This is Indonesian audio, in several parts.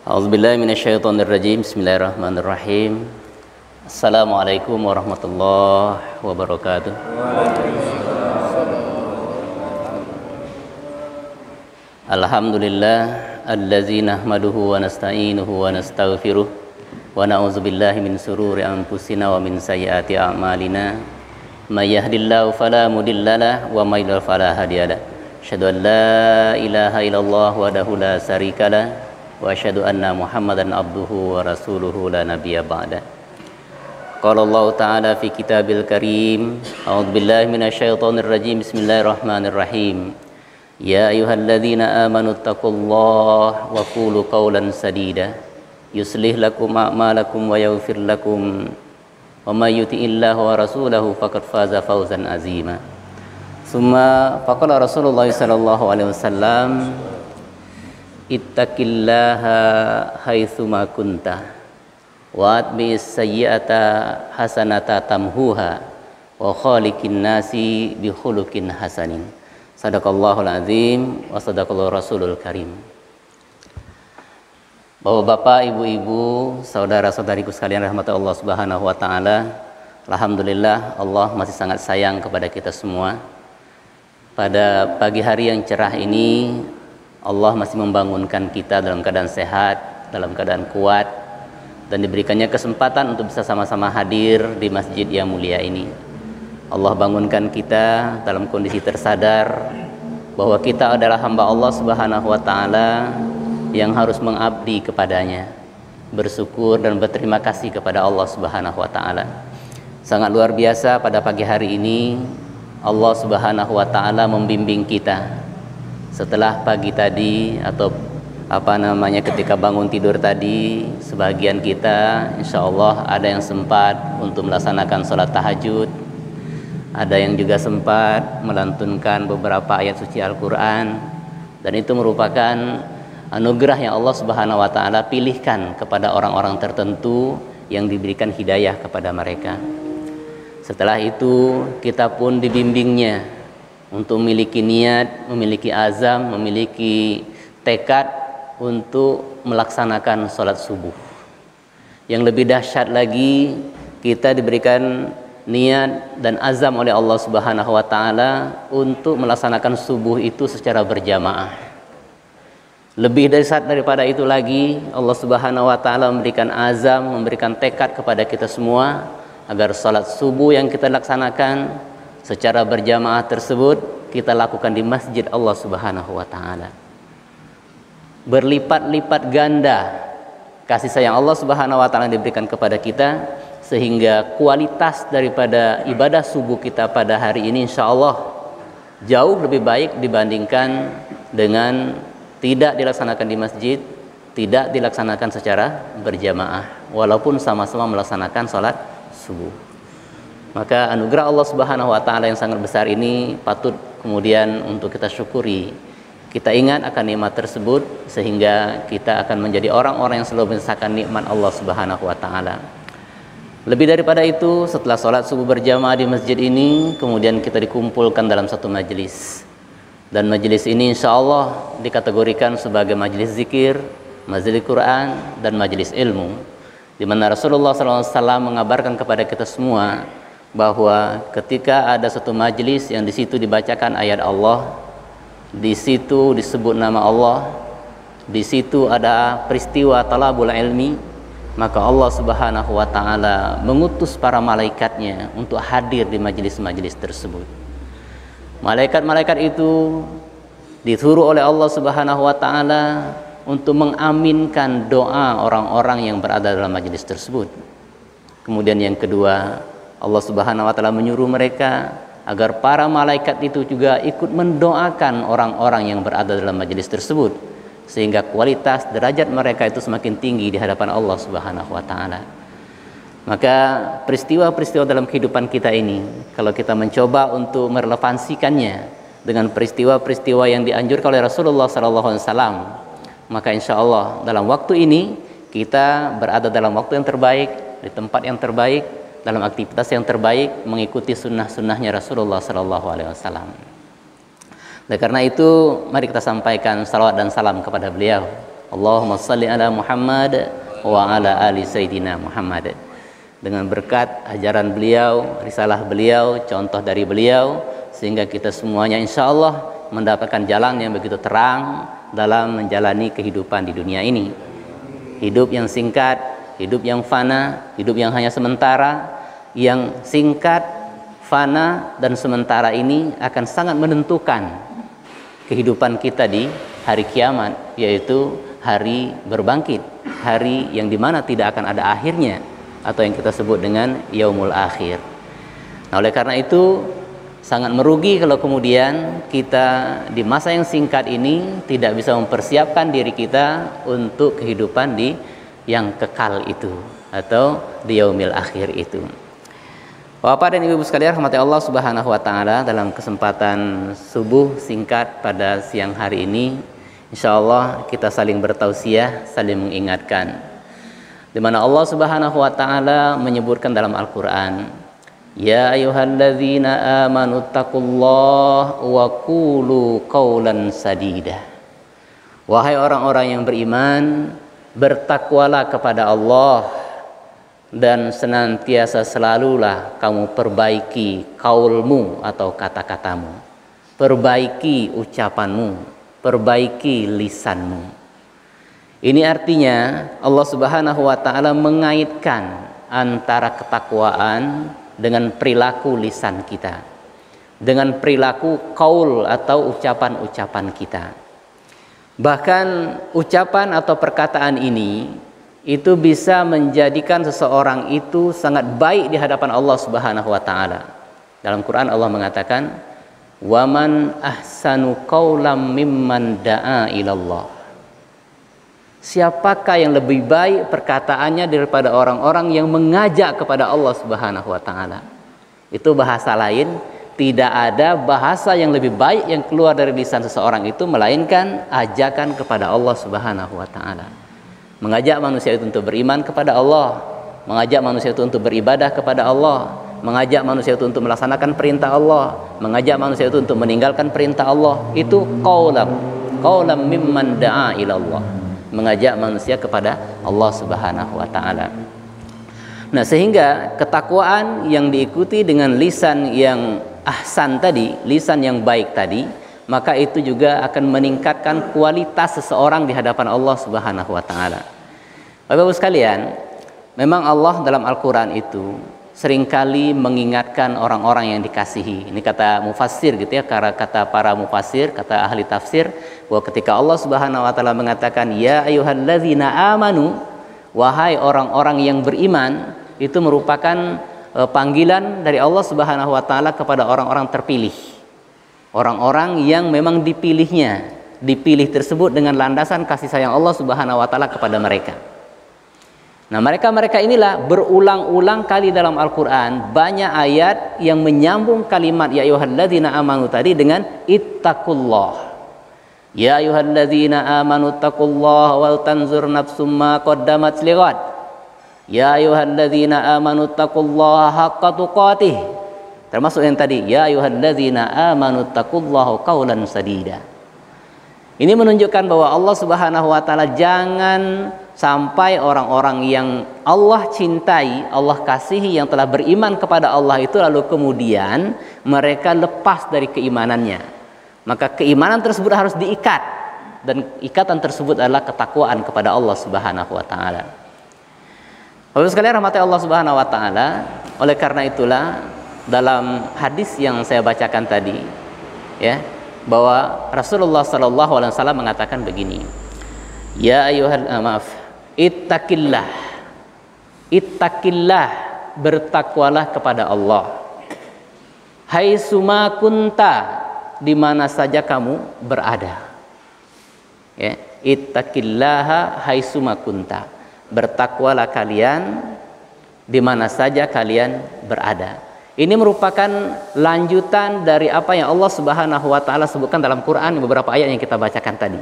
A'udzubillahi minasyaitonirrajim. Bismillahirrahmanirrahim. Assalamualaikum warahmatullahi wabarakatuh. Alhamdulillah allazi nahmaduhu wa nasta'inuhu wa nastaghfiruh wa na'udzubillahi min sururi anfusina wa min sayyiati a'malina. May yahdihillahu fala mudhillalah wa may yudhlil fala hadiyalah. Asyhadu an la ilaha illallah wahdahu la syarikalah wa asyhadu anna Muhammadan abduhu wa rasuluhu la nabiyya ba'da. Qala Allah ta'ala fi kitabil karim, a'udzu billahi minasyaitonir rajim. Bismillahirrahmanirrahim. Ya ayyuhalladzina amanu taqullaha wa qulu qawlan sadida yuslih lakum a'malakum wa yaghfir lakum wa may yuti'illaha wa rasulahu faqad faza fawzan azima. Summa faqala Rasulullah sallallahu alaihi wasallam, ittaqillaha haitsuma kunta wa atbi'is sayyi'ata hasanata tamhuha wa khaliqin nasi bi khuluqin hasanin. Sadaqallahul azim wa sadaqallahu rasulul karim. Bapak-bapak, ibu-ibu, saudara-saudariku sekalian rahmat Allah Subhanahu wa taala, alhamdulillah Allah masih sangat sayang kepada kita semua. Pada pagi hari yang cerah ini Allah masih membangunkan kita dalam keadaan sehat, dalam keadaan kuat, dan diberikannya kesempatan untuk bisa sama-sama hadir di masjid yang mulia ini. Allah bangunkan kita dalam kondisi tersadar bahwa kita adalah hamba Allah Subhanahu wa taala yang harus mengabdi kepadanya, bersyukur dan berterima kasih kepada Allah Subhanahu wa taala. Sangat luar biasa pada pagi hari ini Allah Subhanahu wa taala membimbing kita. Setelah pagi tadi atau ketika bangun tidur tadi, sebagian kita insya Allah ada yang sempat untuk melaksanakan sholat tahajud, ada yang juga sempat melantunkan beberapa ayat suci Al-Quran, dan itu merupakan anugerah yang Allah Subhanahu wa taala pilihkan kepada orang-orang tertentu yang diberikan hidayah kepada mereka. Setelah itu kita pun dibimbingnya untuk memiliki niat, memiliki azam, memiliki tekad untuk melaksanakan sholat subuh. Yang lebih dahsyat lagi, kita diberikan niat dan azam oleh Allah Subhanahu wa taala untuk melaksanakan subuh itu secara berjamaah. Lebih daripada itu lagi, Allah Subhanahu wa taala memberikan azam, memberikan tekad kepada kita semua agar sholat subuh yang kita laksanakan secara berjamaah tersebut kita lakukan di masjid Allah Subhanahu wa taala. Berlipat-lipat ganda kasih sayang Allah Subhanahu wa taala diberikan kepada kita, sehingga kualitas daripada ibadah subuh kita pada hari ini insyaallah jauh lebih baik dibandingkan dengan tidak dilaksanakan di masjid, tidak dilaksanakan secara berjamaah walaupun sama-sama melaksanakan sholat subuh. Maka anugerah Allah Subhanahu wa taala yang sangat besar ini patut kemudian untuk kita syukuri. Kita ingat akan nikmat tersebut sehingga kita akan menjadi orang-orang yang selalu merasakan nikmat Allah Subhanahu wa taala. Lebih daripada itu, setelah sholat subuh berjamaah di masjid ini, kemudian kita dikumpulkan dalam satu majelis. Dan majelis ini insya Allah dikategorikan sebagai majelis zikir, majelis Quran, dan majelis ilmu, di mana Rasulullah SAW mengabarkan kepada kita semua bahwa ketika ada satu majelis yang di situ dibacakan ayat Allah, di situ disebut nama Allah, di situ ada peristiwa talabul ilmi, maka Allah Subhanahu wa taala mengutus para malaikatnya untuk hadir di majelis-majelis tersebut. Malaikat-malaikat itu disuruh oleh Allah Subhanahu wa taala untuk mengaminkan doa orang-orang yang berada dalam majelis tersebut. Kemudian yang kedua, Allah Subhanahu wa taala menyuruh mereka agar para malaikat itu juga ikut mendoakan orang-orang yang berada dalam majelis tersebut, sehingga kualitas derajat mereka itu semakin tinggi di hadapan Allah Subhanahu wa taala. Maka peristiwa-peristiwa dalam kehidupan kita ini, kalau kita mencoba untuk merelevansikannya dengan peristiwa-peristiwa yang dianjurkan oleh Rasulullah SAW, maka insya Allah dalam waktu ini kita berada dalam waktu yang terbaik, di tempat yang terbaik, dalam aktivitas yang terbaik, mengikuti sunnah-sunnahnya Rasulullah SAW. Oleh karena itu, mari kita sampaikan salawat dan salam kepada beliau, Allahumma salli ala Muhammad wa ala ali Sayyidina Muhammad. Dengan berkat ajaran beliau, risalah beliau, contoh dari beliau, sehingga kita semuanya insya Allah mendapatkan jalan yang begitu terang dalam menjalani kehidupan di dunia ini. Hidup yang singkat, hidup yang fana, hidup yang hanya sementara, yang singkat, fana, dan sementara ini akan sangat menentukan kehidupan kita di hari kiamat, yaitu hari berbangkit, hari yang dimana tidak akan ada akhirnya, atau yang kita sebut dengan yaumul akhir. Nah, oleh karena itu sangat merugi kalau kemudian kita di masa yang singkat ini tidak bisa mempersiapkan diri kita untuk kehidupan di yang kekal itu, atau di yaumil akhir itu. Bapak dan Ibu sekalian rahmati Allah Subhanahu wa taala, dalam kesempatan subuh singkat pada siang hari ini, insyaallah kita saling bertausiah, saling mengingatkan, di mana Allah Subhanahu wa taala menyebutkan dalam Al-Qur'an, ya ayyuhalladzina amanu taqullaha wa qulu qawlan sadida. Wahai orang-orang yang beriman, bertakwalah kepada Allah dan senantiasa selalulah kamu perbaiki kaulmu atau kata-katamu, perbaiki ucapanmu, perbaiki lisanmu. Ini artinya Allah Subhanahu wa taala mengaitkan antara ketakwaan dengan perilaku lisan kita, dengan perilaku kaul atau ucapan-ucapan kita. Bahkan ucapan atau perkataan ini itu bisa menjadikan seseorang itu sangat baik di hadapan Allah Subhanahu wa taala. Dalam Quran Allah mengatakan, "Waman ahsanu qaulam mimman da'a ilallah." Siapakah yang lebih baik perkataannya daripada orang-orang yang mengajak kepada Allah Subhanahu wa taala? Itu bahasa lain, tidak ada bahasa yang lebih baik yang keluar dari lisan seseorang itu melainkan ajakan kepada Allah Subhanahu wa taala. Mengajak manusia itu untuk beriman kepada Allah, mengajak manusia itu untuk beribadah kepada Allah, mengajak manusia itu untuk melaksanakan perintah Allah, mengajak manusia itu untuk meninggalkan perintah Allah. Itu qaulam mimman da'a ilallah, mengajak manusia kepada Allah Subhanahu wa taala. Nah, sehingga ketakwaan yang diikuti dengan lisan yang ahsan tadi, lisan yang baik tadi, maka itu juga akan meningkatkan kualitas seseorang di hadapan Allah Subhanahu wa taala. Bapak-Ibu sekalian, memang Allah dalam Al-Qur'an itu seringkali mengingatkan orang-orang yang dikasihi. Ini kata mufassir gitu ya, karena kata para mufassir, kata ahli tafsir, bahwa ketika Allah Subhanahu wa taala mengatakan ya ayyuhalladzina amanu, wahai orang-orang yang beriman, itu merupakan panggilan dari Allah Subhanahu wa taala kepada orang-orang terpilih. Orang-orang yang memang dipilihnya, dipilih tersebut dengan landasan kasih sayang Allah Subhanahu wa taala kepada mereka. Nah, mereka inilah berulang-ulang kali dalam Al-Qur'an banyak ayat yang menyambung kalimat ya ayyuhalladzina amanu tadi dengan ittaqullah. Ya ayyuhalladzina amanu taqullaha wal tanzur nafsum ma qaddamat lighad. Ya ayyuhalladzina amanu taqullaha haqqa tuqatih. Termasuk yang tadi ya ayyuhalladzina amanu taqullaha qaulan sadida. Ini menunjukkan bahwa Allah Subhanahu wa taala jangan sampai orang-orang yang Allah cintai, Allah kasihi, yang telah beriman kepada Allah itu lalu kemudian mereka lepas dari keimanannya. Maka keimanan tersebut harus diikat, dan ikatan tersebut adalah ketakwaan kepada Allah Subhanahu wa taala. Bapak sekalian rahmati Allah Subhanahu wa taala, oleh karena itulah dalam hadis yang saya bacakan tadi ya, bahwa Rasulullah sallallahu alaihi wasallam mengatakan begini. Ya ittaqillah, bertakwalah kepada Allah. Haitsuma kunta, di mana saja kamu berada. Ya, ittaqillaha haitsuma kunta. Bertakwalah kalian di mana saja kalian berada. Ini merupakan lanjutan dari apa yang Allah Subhanahu wa taala sebutkan dalam Quran, beberapa ayat yang kita bacakan tadi.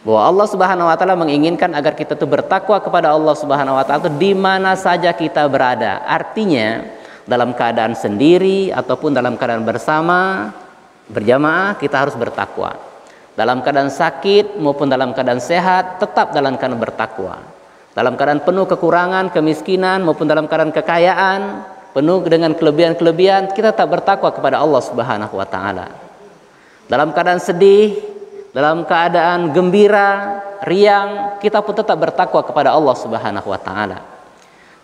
Bahwa Allah Subhanahu wa taala menginginkan agar kita tuh bertakwa kepada Allah Subhanahu wa taala di mana saja kita berada. Artinya dalam keadaan sendiri ataupun dalam keadaan bersama, berjamaah, kita harus bertakwa. dalam keadaan sakit maupun dalam keadaan sehat, tetap dalam keadaan bertakwa. Dalam keadaan penuh kekurangan, kemiskinan maupun dalam keadaan kekayaan, penuh dengan kelebihan-kelebihan, kita tetap bertakwa kepada Allah Subhanahu wa taala. Dalam keadaan sedih, dalam keadaan gembira, riang, kita pun tetap bertakwa kepada Allah Subhanahu wa taala.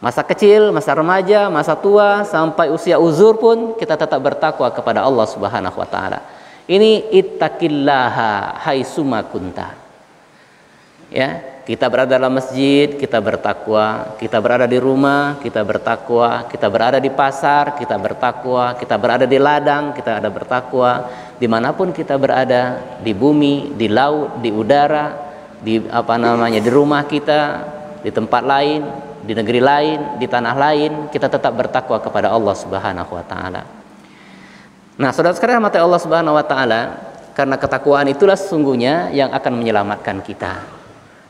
Masa kecil, masa remaja, masa tua, sampai usia uzur pun kita tetap bertakwa kepada Allah Subhanahu wa taala. Ini ittaqillaha haitsuma kunta. Ya, kita berada dalam masjid, kita bertakwa, kita berada di rumah, kita bertakwa, kita berada di pasar, kita bertakwa, kita berada di ladang, kita ada bertakwa, dimanapun kita berada, di bumi, di laut, di udara, di di rumah kita, di tempat lain, di negeri lain, di tanah lain, kita tetap bertakwa kepada Allah Subhanahu wa taala. Nah, saudara sekalian rahmati Allah Subhanahu wa taala, karena ketakwaan itulah sesungguhnya yang akan menyelamatkan kita.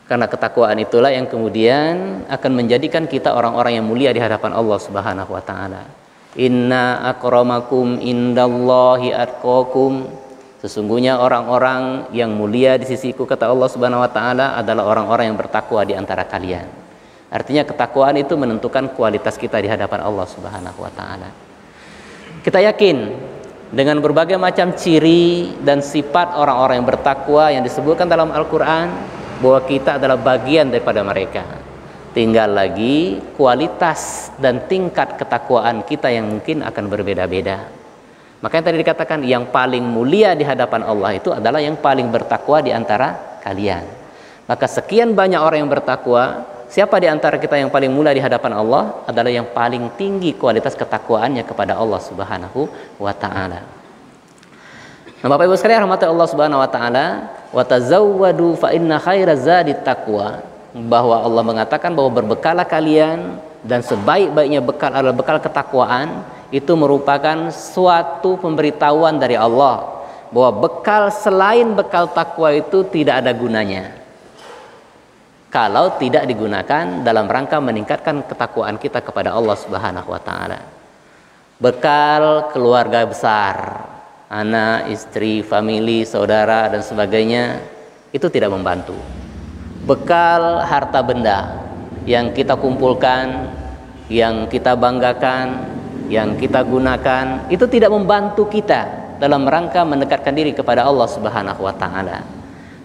Karena ketakwaan itulah yang kemudian akan menjadikan kita orang-orang yang mulia di hadapan Allah Subhanahu wa taala. Inna akramakum indallahi atqakum. Sesungguhnya orang-orang yang mulia di sisiku, kata Allah Subhanahu wa taala, adalah orang-orang yang bertakwa di antara kalian. Artinya ketakwaan itu menentukan kualitas kita di hadapan Allah Subhanahu wa taala. Kita yakin dengan berbagai macam ciri dan sifat orang-orang yang bertakwa yang disebutkan dalam Al-Quran, bahwa kita adalah bagian daripada mereka. Tinggal lagi kualitas dan tingkat ketakwaan kita yang mungkin akan berbeda-beda. Makanya tadi dikatakan yang paling mulia di hadapan Allah itu adalah yang paling bertakwa di antara kalian. Maka sekian banyak orang yang bertakwa, siapa di antara kita yang paling mulia di hadapan Allah adalah yang paling tinggi kualitas ketakwaannya kepada Allah Subhanahu wa taala. Nah, Bapak Ibu sekalian rahmati Allah Subhanahu wa taala, wa tazawwadu fa inna khairaz zadi taqwa, bahwa Allah mengatakan bahwa berbekalah kalian dan sebaik-baiknya bekal adalah bekal ketakwaan. Itu merupakan suatu pemberitahuan dari Allah bahwa bekal selain bekal takwa itu tidak ada gunanya kalau tidak digunakan dalam rangka meningkatkan ketakwaan kita kepada Allah Subhanahu wa taala. Bekal keluarga besar, anak, istri, famili, saudara dan sebagainya, itu tidak membantu. Bekal harta benda yang kita kumpulkan, yang kita banggakan, yang kita gunakan, itu tidak membantu kita dalam rangka mendekatkan diri kepada Allah Subhanahu wa taala.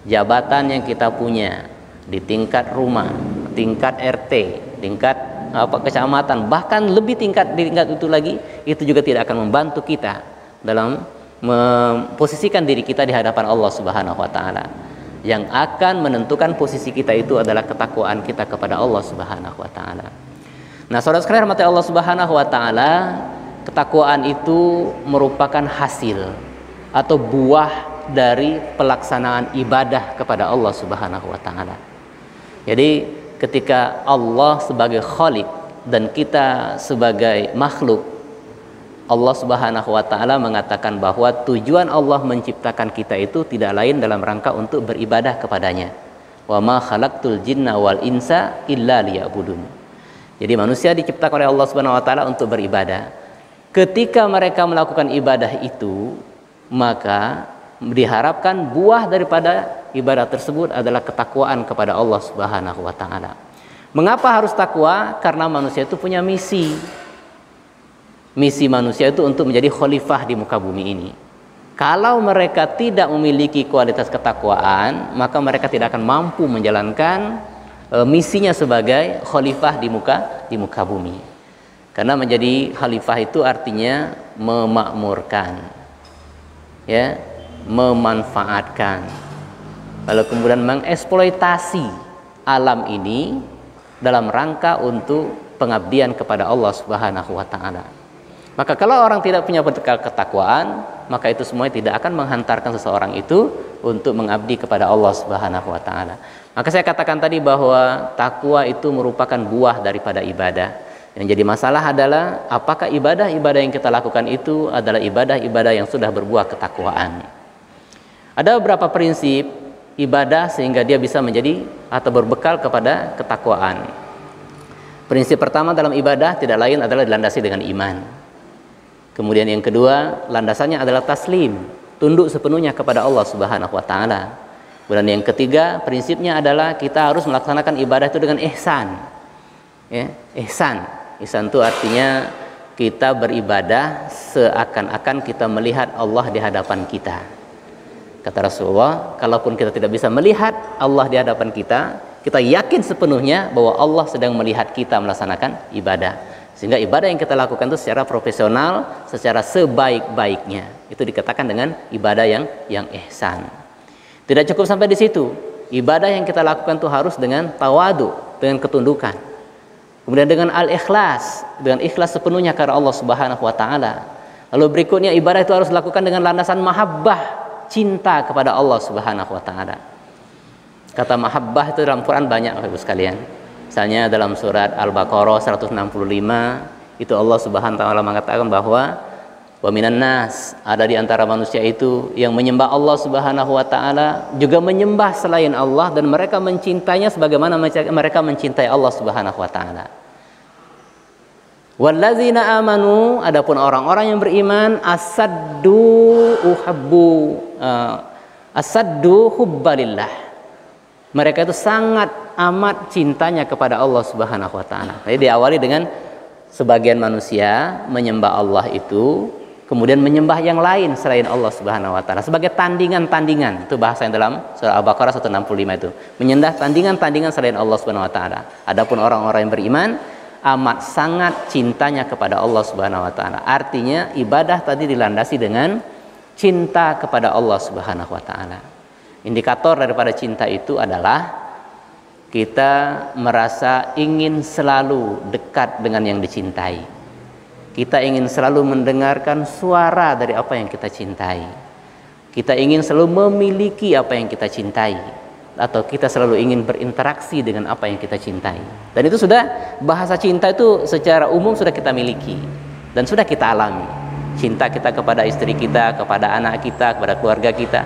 Jabatan yang kita punya di tingkat rumah, tingkat RT, tingkat kecamatan, bahkan lebih tingkat itu lagi, itu juga tidak akan membantu kita dalam memposisikan diri kita di hadapan Allah Subhanahu wa taala. Yang akan menentukan posisi kita itu adalah ketakwaan kita kepada Allah Subhanahu wa taala. Nah, saudara sekalian rahmati Allah Subhanahu wa taala, ketakwaan itu merupakan hasil atau buah dari pelaksanaan ibadah kepada Allah Subhanahu wa taala. Jadi ketika Allah sebagai Khaliq dan kita sebagai makhluk, Allah Subhanahu wa taala mengatakan bahwa tujuan Allah menciptakan kita itu tidak lain dalam rangka untuk beribadah kepadanya. Wa ma khalaqtul jinna wal insa illa liya'budun. Jadi manusia diciptakan oleh Allah Subhanahu wa taala untuk beribadah. Ketika mereka melakukan ibadah itu, maka diharapkan buah daripada ibadah tersebut adalah ketakwaan kepada Allah Subhanahu wa taala. Mengapa harus takwa? Karena manusia itu punya misi. Misi manusia itu untuk menjadi khalifah di muka bumi ini. Kalau mereka tidak memiliki kualitas ketakwaan, maka mereka tidak akan mampu menjalankan misinya sebagai khalifah di muka bumi. Karena menjadi khalifah itu artinya memakmurkan, ya, memanfaatkan, lalu kemudian mengeksploitasi alam ini dalam rangka untuk pengabdian kepada Allah Subhanahu wa taala. Maka kalau orang tidak punya bekal ketakwaan, maka itu semuanya tidak akan menghantarkan seseorang itu untuk mengabdi kepada Allah Subhanahu wa taala. Maka saya katakan tadi bahwa takwa itu merupakan buah daripada ibadah. Yang jadi masalah adalah apakah ibadah-ibadah yang kita lakukan itu adalah ibadah-ibadah yang sudah berbuah ketakwaan. Ada beberapa prinsip ibadah sehingga dia bisa menjadi atau berbekal kepada ketakwaan. Prinsip pertama dalam ibadah tidak lain adalah dilandasi dengan iman. Kemudian yang kedua, landasannya adalah taslim, tunduk sepenuhnya kepada Allah Subhanahu wa taala. Dan yang ketiga, prinsipnya adalah kita harus melaksanakan ibadah itu dengan ihsan. Ya, ihsan. Ihsan itu artinya kita beribadah seakan-akan kita melihat Allah di hadapan kita. Kata Rasulullah, kalaupun kita tidak bisa melihat Allah di hadapan kita, kita yakin sepenuhnya bahwa Allah sedang melihat kita melaksanakan ibadah. Sehingga ibadah yang kita lakukan itu secara profesional, secara sebaik-baiknya. Itu dikatakan dengan ibadah yang ihsan. Tidak cukup sampai di situ. Ibadah yang kita lakukan itu harus dengan tawadu, dengan ketundukan. Kemudian dengan al-ikhlas, dengan ikhlas sepenuhnya karena Allah Subhanahu wa taala. Lalu berikutnya ibadah itu harus dilakukan dengan landasan mahabbah, cinta kepada Allah Subhanahu wa taala. Kata mahabbah itu dalam Quran banyak Bapak Ibu sekalian. Misalnya dalam surat Al-Baqarah 165 itu Allah Subhanahu wa taala mengatakan bahwa wa minan nas, ada di antara manusia itu yang menyembah Allah Subhanahu wa taala, juga menyembah selain Allah, dan mereka mencintainya sebagaimana mereka mencintai Allah Subhanahu wa taala. Wallazina amanu, adapun orang-orang yang beriman, asaddu hubbalillah. Mereka itu sangat amat cintanya kepada Allah Subhanahu wa taala. Jadi diawali dengan sebagian manusia menyembah Allah itu, kemudian menyembah yang lain selain Allah Subhanahu wa taala sebagai tandingan-tandingan. Itu bahasa yang dalam surah Al-Baqarah 165 itu. Menyembah tandingan-tandingan selain Allah Subhanahu wa taala. Adapun orang-orang yang beriman amat sangat cintanya kepada Allah Subhanahu wa taala. Artinya ibadah tadi dilandasi dengan cinta kepada Allah Subhanahu wa taala. Indikator daripada cinta itu adalah kita merasa ingin selalu dekat dengan yang dicintai. Kita ingin selalu mendengarkan suara dari apa yang kita cintai. Kita ingin selalu memiliki apa yang kita cintai, atau kita selalu ingin berinteraksi dengan apa yang kita cintai. Dan itu sudah, bahasa cinta itu secara umum sudah kita miliki dan sudah kita alami. Cinta kita kepada istri kita, kepada anak kita, kepada keluarga kita.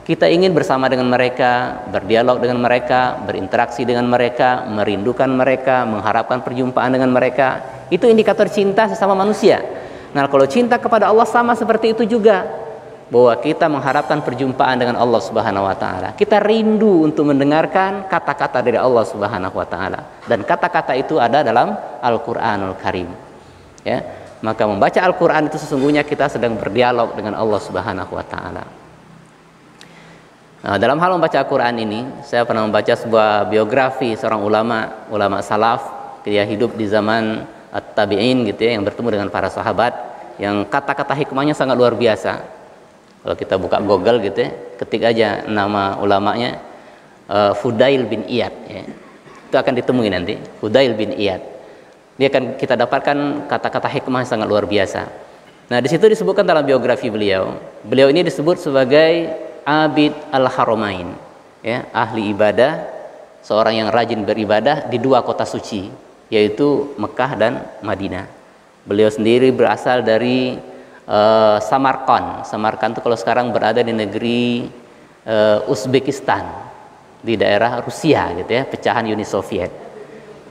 Kita ingin bersama dengan mereka, berdialog dengan mereka, berinteraksi dengan mereka, merindukan mereka, mengharapkan perjumpaan dengan mereka. Itu indikator cinta sesama manusia. Nah, kalau cinta kepada Allah sama seperti itu juga, bahwa kita mengharapkan perjumpaan dengan Allah Subhanahu wa taala. Kita rindu untuk mendengarkan kata-kata dari Allah Subhanahu wa taala, dan kata-kata itu ada dalam Al-Qur'anul Karim. Ya, maka membaca Al-Qur'an itu sesungguhnya kita sedang berdialog dengan Allah Subhanahu wa taala. Nah, dalam hal membaca Al-Quran ini, saya pernah membaca sebuah biografi seorang ulama salaf. Dia hidup di zaman at-tabi'in gitu ya, yang bertemu dengan para sahabat, yang kata-kata hikmahnya sangat luar biasa. Kalau kita buka Google gitu ya, ketik aja nama ulamanya, Fudail bin Iyad ya. Itu akan ditemui nanti, Fudail bin Iyad. Dia akan kita dapatkan kata-kata hikmah yang sangat luar biasa. Nah, di situ disebutkan dalam biografi beliau. Beliau ini disebut sebagai Abid al-Haramain, ya, ahli ibadah, seorang yang rajin beribadah di dua kota suci, yaitu Mekah dan Madinah. Beliau sendiri berasal dari Samarkand. Samarkand itu kalau sekarang berada di negeri Uzbekistan, di daerah Rusia gitu ya, pecahan Uni Soviet.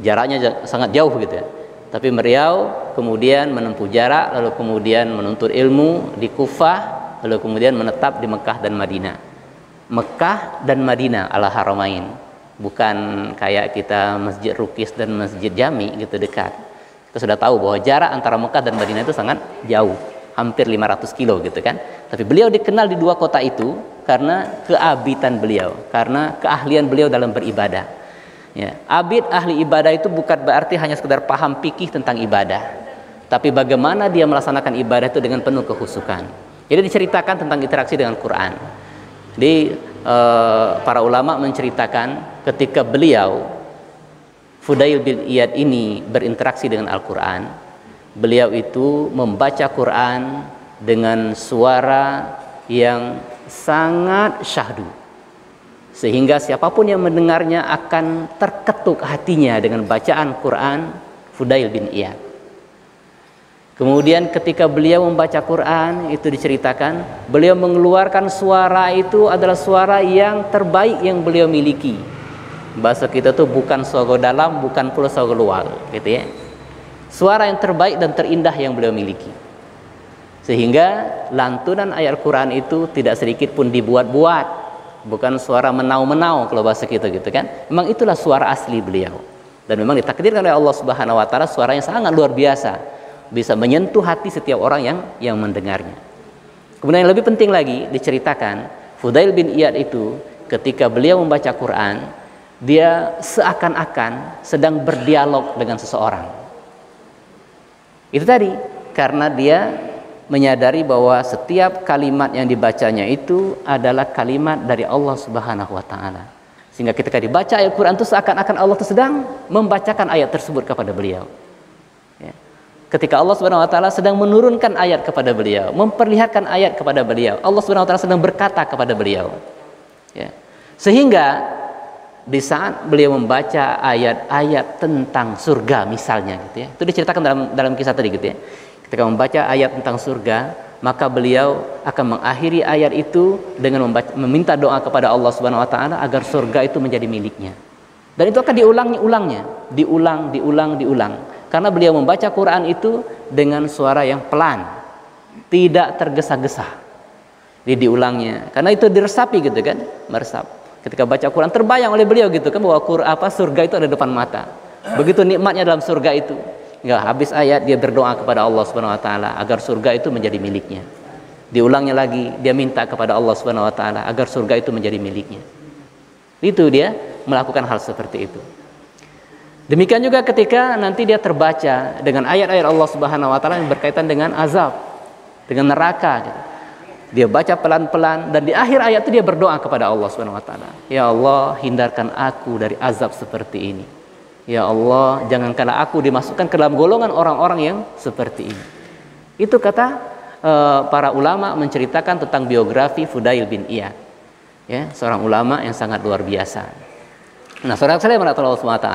Jaraknya sangat jauh gitu ya. Tapi beliau kemudian menempuh jarak, lalu kemudian menuntut ilmu di Kufah, lalu kemudian menetap di Mekah dan Madinah. Mekah dan Madinah al-Haramain, bukan kayak kita Masjid Rukis dan Masjid Jami gitu dekat. Kita sudah tahu bahwa jarak antara Mekah dan Madinah itu sangat jauh, hampir 500 kilo gitu kan. Tapi beliau dikenal di dua kota itu karena keabitan beliau, karena keahlian beliau dalam beribadah. Ya, abid ahli ibadah itu bukan berarti hanya sekedar paham fikih tentang ibadah, tapi bagaimana dia melaksanakan ibadah itu dengan penuh kehusukan. Jadi diceritakan tentang interaksi dengan Quran. Jadi para ulama menceritakan ketika beliau Fudail bin Iyad ini berinteraksi dengan Al-Quran, beliau itu membaca Quran dengan suara yang sangat syahdu, sehingga siapapun yang mendengarnya akan terketuk hatinya dengan bacaan Quran Fudail bin Iyad. Kemudian ketika beliau membaca Quran, itu diceritakan beliau mengeluarkan suara itu adalah suara yang terbaik yang beliau miliki. Bahasa kita tuh bukan sogo dalam, bukan pula sogo luar gitu ya. Suara yang terbaik dan terindah yang beliau miliki. Sehingga lantunan ayat Al-Quran itu tidak sedikit pun dibuat-buat, bukan suara menau-menau kalau bahasa kita gitu kan. Memang itulah suara asli beliau. Dan memang ditakdirkan oleh Allah Subhanahu wa taala suara yang sangat luar biasa, bisa menyentuh hati setiap orang yang mendengarnya. Kemudian yang lebih penting lagi diceritakan, Fudail bin Iyad itu ketika beliau membaca Quran, dia seakan-akan sedang berdialog dengan seseorang. Itu tadi, karena dia menyadari bahwa setiap kalimat yang dibacanya itu adalah kalimat dari Allah Subhanahu wa taala. Sehingga ketika dibaca ayat Quran itu seakan-akan Allah itu sedang membacakan ayat tersebut kepada beliau. Ya. Ketika Allah Subhanahu wa taala sedang menurunkan ayat kepada beliau, memperlihatkan ayat kepada beliau, Allah Subhanahu wa taala sedang berkata kepada beliau. Ya. Sehingga di saat beliau membaca ayat-ayat tentang surga misalnya gitu ya. Itu diceritakan dalam kisah tadi gitu ya. Ketika membaca ayat tentang surga, maka beliau akan mengakhiri ayat itu dengan meminta doa kepada Allah Subhanahu wa taala agar surga itu menjadi miliknya. Dan itu akan diulang. Karena beliau membaca Quran itu dengan suara yang pelan, tidak tergesa-gesa. Diulangnya. Karena itu diresapi gitu kan, meresap. Ketika baca Quran terbayang oleh beliau gitu kan bahwa surga itu ada depan mata. Begitu nikmatnya dalam surga itu. Enggak, habis ayat dia berdoa kepada Allah Subhanahu wa taala agar surga itu menjadi miliknya. Diulangnya lagi, dia minta kepada Allah Subhanahu wa taala agar surga itu menjadi miliknya. Itu dia melakukan hal seperti itu. Demikian juga ketika nanti dia terbaca dengan ayat-ayat Allah Subhanahu wa taala yang berkaitan dengan azab, dengan neraka gitu. Dia baca pelan-pelan dan di akhir ayat itu dia berdoa kepada Allah Subhanahu wa taala. Ya Allah, hindarkan aku dari azab seperti ini. Ya Allah, jangankanlah aku dimasukkan ke dalam golongan orang-orang yang seperti ini. Itu kata para ulama menceritakan tentang biografi Fudail bin Iyad. Ya, seorang ulama yang sangat luar biasa. Nah, saudara saya menurut Allah SWT,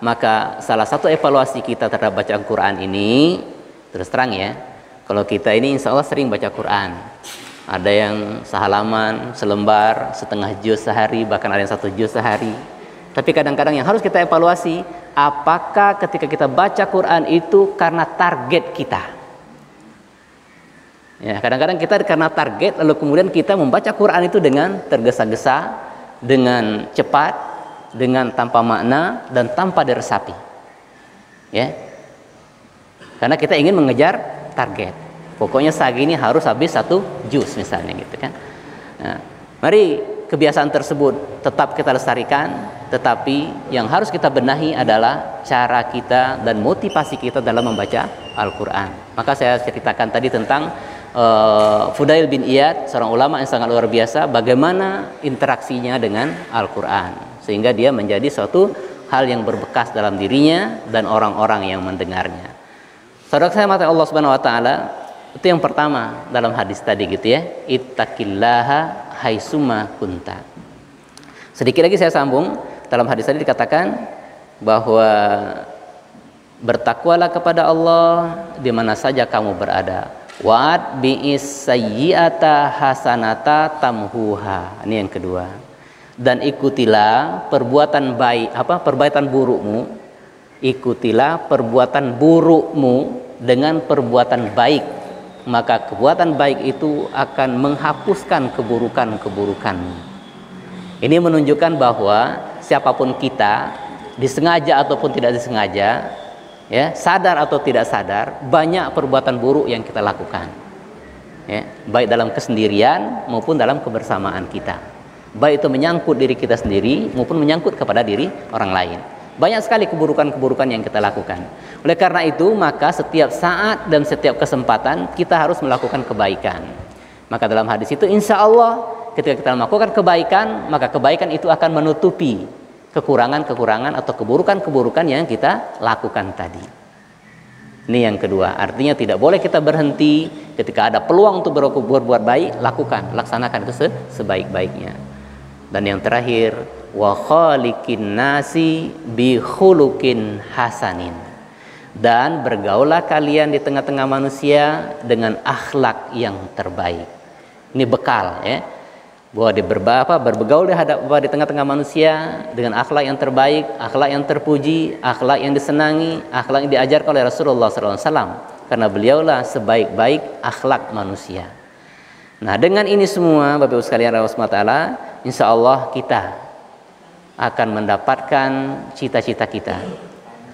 maka salah satu evaluasi kita terhadap bacaan Quran ini, terus terang ya, kalau kita ini insya Allah sering baca Quran. Ada yang sehalaman, selembar, setengah juz sehari, bahkan ada yang 1 juz sehari. Tapi kadang-kadang yang harus kita evaluasi, apakah ketika kita baca Quran itu karena target kita? Ya, kadang-kadang kita karena target, lalu kemudian kita membaca Quran itu dengan tergesa-gesa, dengan cepat, dengan tanpa makna dan tanpa diresapi. Ya, karena kita ingin mengejar target. Pokoknya segini harus habis 1 juz misalnya gitu kan. Nah, mari kebiasaan tersebut tetap kita lestarikan, tetapi yang harus kita benahi adalah cara kita dan motivasi kita dalam membaca Al-Quran. Maka saya ceritakan tadi tentang Fudail bin Iyad, seorang ulama yang sangat luar biasa, bagaimana interaksinya dengan Al-Quran sehingga dia menjadi suatu hal yang berbekas dalam dirinya dan orang-orang yang mendengarnya. Saudara saya mata Allah Subhanahu wa taala, itu yang pertama dalam hadis tadi gitu ya, ittaqillaha haitsuma kunta. Sedikit lagi saya sambung, dalam hadis tadi dikatakan bahwa bertakwalah kepada Allah di mana saja kamu berada. Wa'ad bi'is sayyi'ata hasanata tamhuha. Ini yang kedua. Dan ikutilah perbuatan baik, perbuatan burukmu. Ikutilah perbuatan burukmu dengan perbuatan baik. Maka perbuatan baik itu akan menghapuskan keburukan-keburukanmu. Ini menunjukkan bahwa siapapun kita, disengaja ataupun tidak disengaja, ya, sadar atau tidak sadar, banyak perbuatan buruk yang kita lakukan. Ya, baik dalam kesendirian maupun dalam kebersamaan kita. Baik itu menyangkut diri kita sendiri maupun menyangkut kepada diri orang lain. Banyak sekali keburukan-keburukan yang kita lakukan. Oleh karena itu, maka setiap saat dan setiap kesempatan kita harus melakukan kebaikan. Maka dalam hadis itu, insya Allah ketika kita melakukan kebaikan, maka kebaikan itu akan menutupi kekurangan-kekurangan atau keburukan-keburukan yang kita lakukan tadi. Ini yang kedua. Artinya tidak boleh kita berhenti ketika ada peluang untuk berbuat baik, lakukan, laksanakan itu sebaik-baiknya. Dan yang terakhir, wa khaliqin nasi bi khuluqin hasanin. Dan bergaulah kalian di tengah-tengah manusia dengan akhlak yang terbaik. Ini bekal ya. Bahwa bergaul di tengah-tengah manusia dengan akhlak yang terbaik, akhlak yang terpuji, akhlak yang disenangi, akhlak yang diajarkan oleh Rasulullah SAW. karena beliaulah sebaik-baik akhlak manusia. Nah, dengan ini semua Bapak Ibu sekalian rahimahullah taala, insyaallah kita akan mendapatkan cita-cita kita.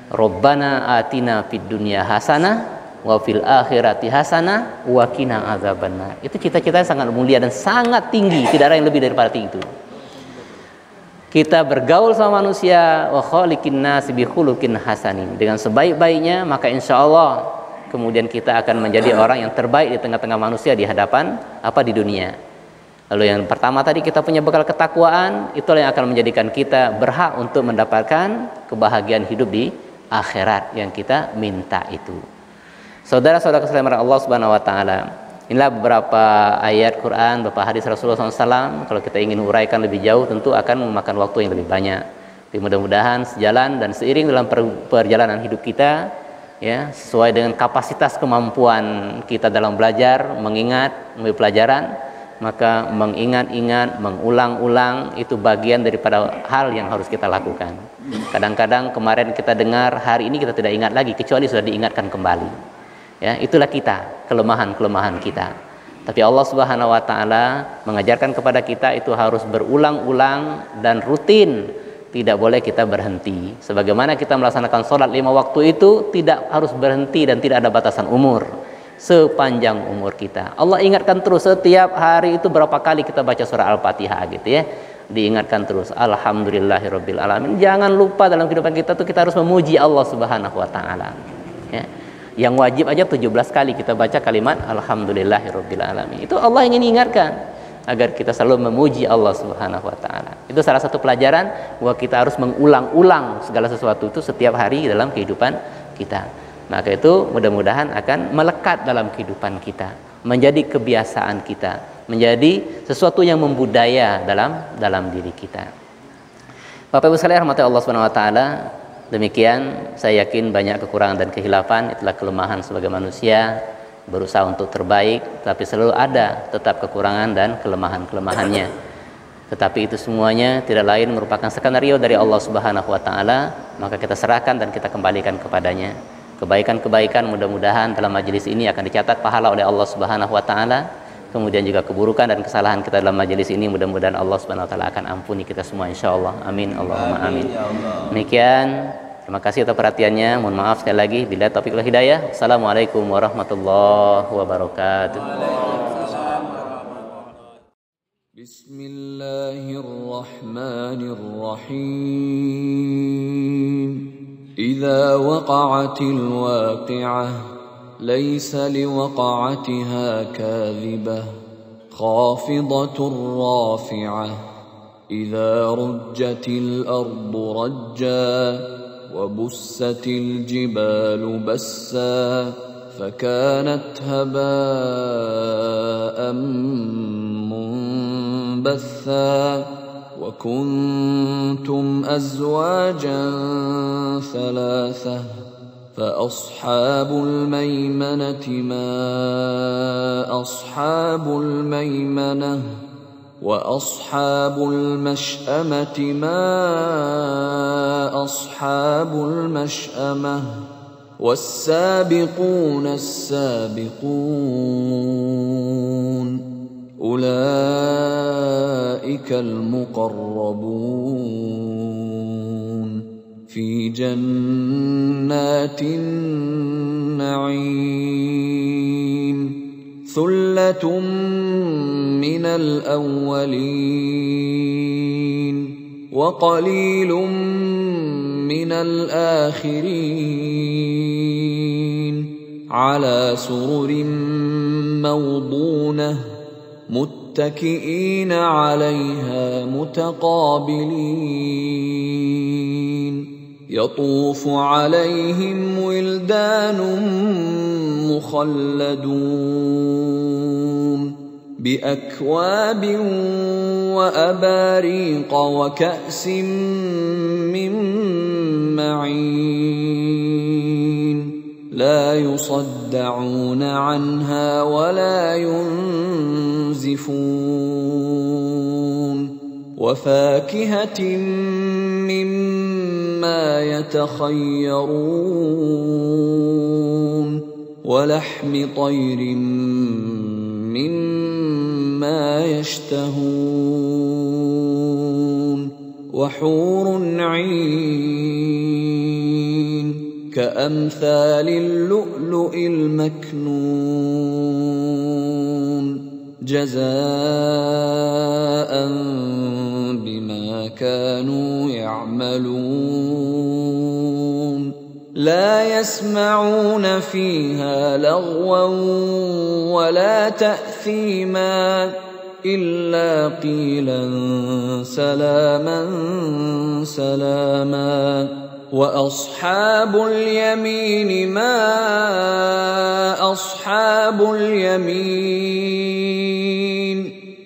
Rabbana atina fid dunya hasanah wa fil akhirati hasanah wa qina adzabannar. Itu cita-cita yang sangat mulia dan sangat tinggi, tidak ada yang lebih daripada itu. Kita bergaul sama manusia, wa khaliqin nas bi khuluqin hasanin, dengan sebaik-baiknya, maka insyaallah kemudian kita akan menjadi orang yang terbaik di tengah-tengah manusia di hadapan di dunia. Lalu yang pertama tadi, kita punya bekal ketakwaan, itulah yang akan menjadikan kita berhak untuk mendapatkan kebahagiaan hidup di akhirat yang kita minta itu. Saudara-saudara sekalian Allah Subhanahu wa taala, inilah beberapa ayat Quran, beberapa hadis Rasulullah SAW. Kalau kita ingin uraikan lebih jauh, tentu akan memakan waktu yang lebih banyak. Tapi mudah-mudahan sejalan dan seiring dalam perjalanan hidup kita, ya, sesuai dengan kapasitas kemampuan kita dalam belajar, mengingat, mengambil pelajaran, maka mengingat-ingat, mengulang-ulang itu bagian daripada hal yang harus kita lakukan. Kadang-kadang kemarin kita dengar, hari ini kita tidak ingat lagi kecuali sudah diingatkan kembali. Ya, itulah kita, kelemahan-kelemahan kita. Tapi Allah Subhanahu wa taala mengajarkan kepada kita itu harus berulang-ulang dan rutin. Tidak boleh kita berhenti. Sebagaimana kita melaksanakan sholat 5 waktu itu tidak harus berhenti dan tidak ada batasan umur. Sepanjang umur kita, Allah ingatkan terus setiap hari itu berapa kali kita baca surah Al-Fatihah gitu ya. Diingatkan terus, alhamdulillahirabbil alamin. Jangan lupa dalam kehidupan kita tuh kita harus memuji Allah Subhanahu wa taala. Ya. Yang wajib aja 17 kali kita baca kalimat alhamdulillahirabbil alamin. Itu Allah ingin ingatkan agar kita selalu memuji Allah Subhanahu wa taala. Itu salah satu pelajaran bahwa kita harus mengulang-ulang segala sesuatu itu setiap hari dalam kehidupan kita. Maka itu mudah-mudahan akan melekat dalam kehidupan kita, menjadi kebiasaan kita, menjadi sesuatu yang membudaya dalam diri kita. Bapak Ibu sekalian rahmati Allah Subhanahu wa taala, demikian saya yakin banyak kekurangan dan kehilafan, itulah kelemahan sebagai manusia. Berusaha untuk terbaik, tapi selalu ada tetap kekurangan dan kelemahan-kelemahannya. Tetapi itu semuanya tidak lain merupakan skenario dari Allah Subhanahu wa taala, maka kita serahkan dan kita kembalikan kepadanya. Kebaikan-kebaikan mudah-mudahan dalam majelis ini akan dicatat pahala oleh Allah Subhanahu wa taala. Kemudian juga keburukan dan kesalahan kita dalam majelis ini mudah-mudahan Allah Subhanahu wa taala akan ampuni kita semua insyaallah. Amin Allahumma amin. Demikian, terima kasih atas perhatiannya. Mohon maaf sekali lagi. Bila taufiq wal hidayah. Assalamualaikum warahmatullahi wabarakatuh. Bismillahirrahmanirrahim. Idza waqa'atil waqi'ah laysa liwaqa'atiha kadhibah khafidatur rafi'ah idza rujjatil ardu rajja وبست الجبال بسا فكانت هباء منبثا وكنتم أزواجا ثلاثة فأصحاب الميمنة ما أصحاب الميمنة وأصحاب المشأمة ما أصحاب المشأمة والسابقون السابقون أولئك المقربون في جنات النعيم ثلة من الأولين وقليل من الآخرين على سرر موضونة متكئين عليها متقابلين يطوف عليهم ولدان مخلدون بأكواب وأباريق وكأس من معين لا يصدعون عنها ولا ينزفون وفاكهة مما يتخيرون ولحم طير مما يشتهون وحور عين كأمثال اللؤلؤ المكنون جزاء بما كانوا يعملون لا يسمعون فيها لغوا ولا تأثيما إلا قيلا سلاما سلاما وأصحاب اليمين ما أصحاب اليمين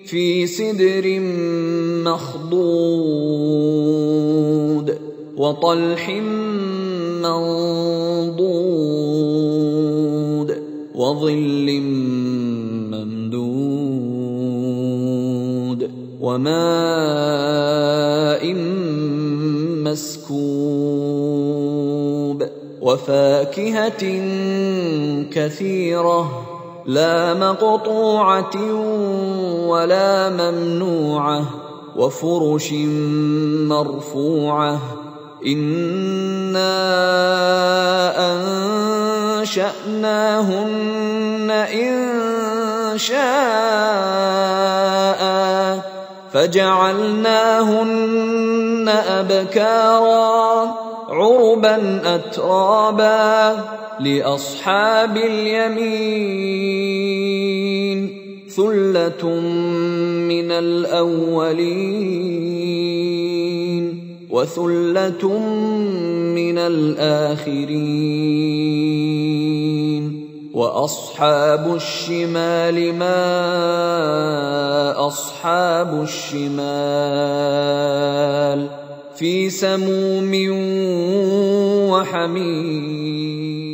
في سدر مخضود وطلح منضود وظل ممدود وماء مسكوب وفاكهة كثيرة لا مقطوعة ولا ممنوعة وفرش مرفوعة إنا أنشأناهن إنشاء فجعلناهن أبكارا عربا أترابا لأصحاب اليمين ثلة من الأولين وثلة من الآخرين وأصحاب الشمال ما أصحاب الشمال في سموم وحميم